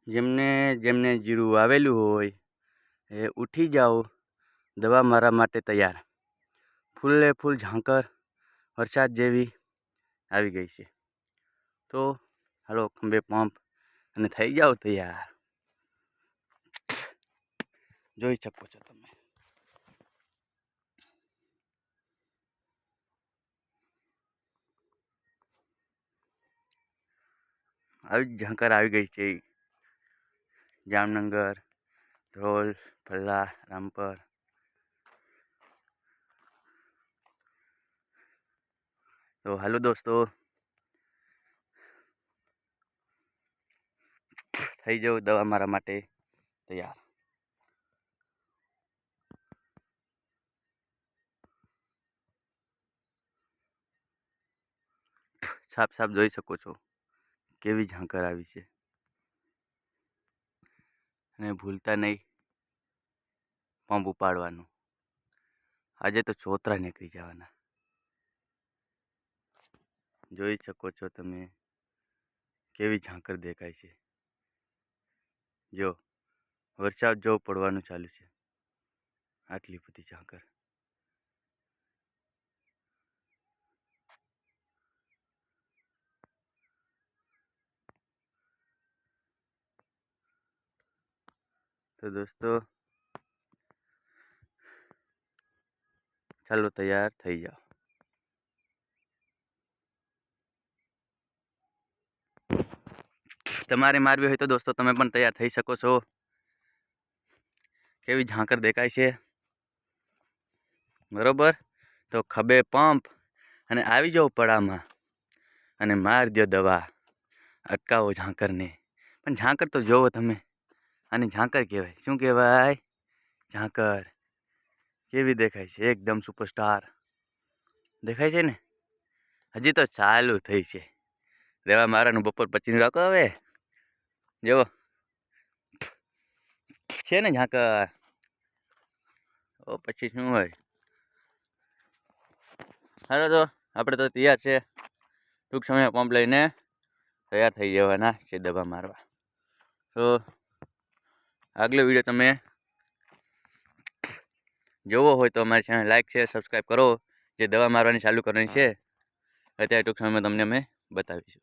જેમને જેમને જીરું વાવેલું હોય એ ઉઠી જાઓ, દવા મારા માટે તૈયાર. ફૂલે ફૂલ ઝાંકર વરસાદ જેવી આવી ગઈ છે. તો હાલો ખંભે પંપ અને થઈ જાઓ તૈયાર. જોઈ શકો છો તમે. આવી ઝાંકર આવી ગઈ છે. જામનગર, ધ્રોલ, ભલ્લા, રામપર. તો હાલો દોસ્તો, થઈ જાઓ દવા મારા માટે તૈયાર. સાફ સાફ જોઈ શકો છો કેવી ઝાંકર આવી છે. અને ભૂલતા નહીં પંપ ઉપાડવાનું. આજે તો ચોતરા નીકળી જવાના. જોઈ શકો છો તમે કેવી ઝાંકર દેખાય છે. જો વરસાદ જો પડવાનું ચાલુ છે. આટલી બધી ઝાંકર. તો દોસ્તો ચાલો તૈયાર થઈ જાઓ. તમારે મારવી હોય તો દોસ્તો તમે પણ તૈયાર થઈ શકો છો. કેવી ઝાંકર દેખાય છે બરોબર. તો ખભે પંપ અને આવી જાઓ પડામાં અને માર દો દવા. અટકાવો ઝાંકરને. પણ ઝાંકર તો જોવો તમે. આની ઝાંકર કહેવાય. શું કહેવાય? ઝાંકર. કેવી દેખાય છે? એકદમ સુપરસ્ટાર દેખાય છે ને. હજી તો ચાલુ થઈ છે. દવા મારાનું બપોર પછીનું રાખો હવે. જો છે ને ઝાંકર. ઓ પછી શું હોય. હાલો તો આપણે તો તૈયાર છે. ટૂંક સમય પંપ લઈને તૈયાર થઈ જવાના છે દવા મારવા. તો આગલો વિડીયો તમે જોવો હોય તો અમારી ચેનલ લાઈક શેર સબસ્ક્રાઈબ કરો. જે દવા મારવાની ચાલુ કરવાની છે અત્યારે ટૂંક સમયમાં તમને અમે બતાવીશું.